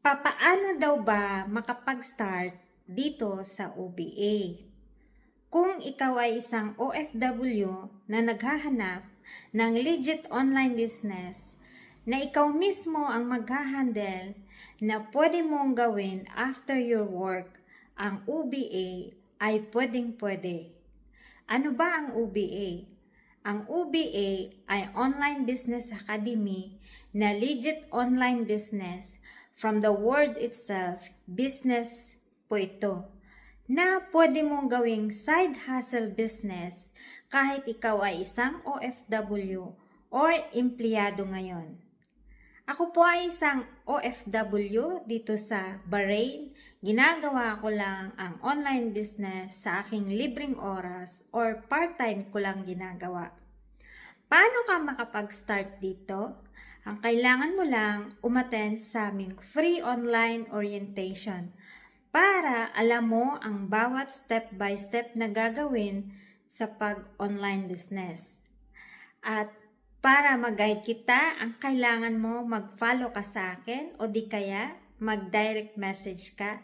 Papaano daw ba makapag-start dito sa OBA? Kung ikaw ay isang OFW na naghahanap ng legit online business na ikaw mismo ang maghahandle na pwede mong gawin after your work, ang OBA ay pwedeng-pwede. Ano ba ang OBA? Ang OBA ay Online Business Academy na legit online business. From the word itself, business po ito, na pwede mong gawing side hustle business kahit ikaw ay isang OFW or empleyado ngayon. Ako po ay isang OFW dito sa Bahrain. Ginagawa ko lang ang online business sa aking libreng oras or part-time ko lang ginagawa. Paano ka makapag-start dito? Ang kailangan mo lang umattend sa aming free online orientation para alam mo ang bawat step-by-step na gagawin sa pag-online business. At para mag-guide kita, ang kailangan mo mag-follow ka sa akin o di kaya mag-direct message ka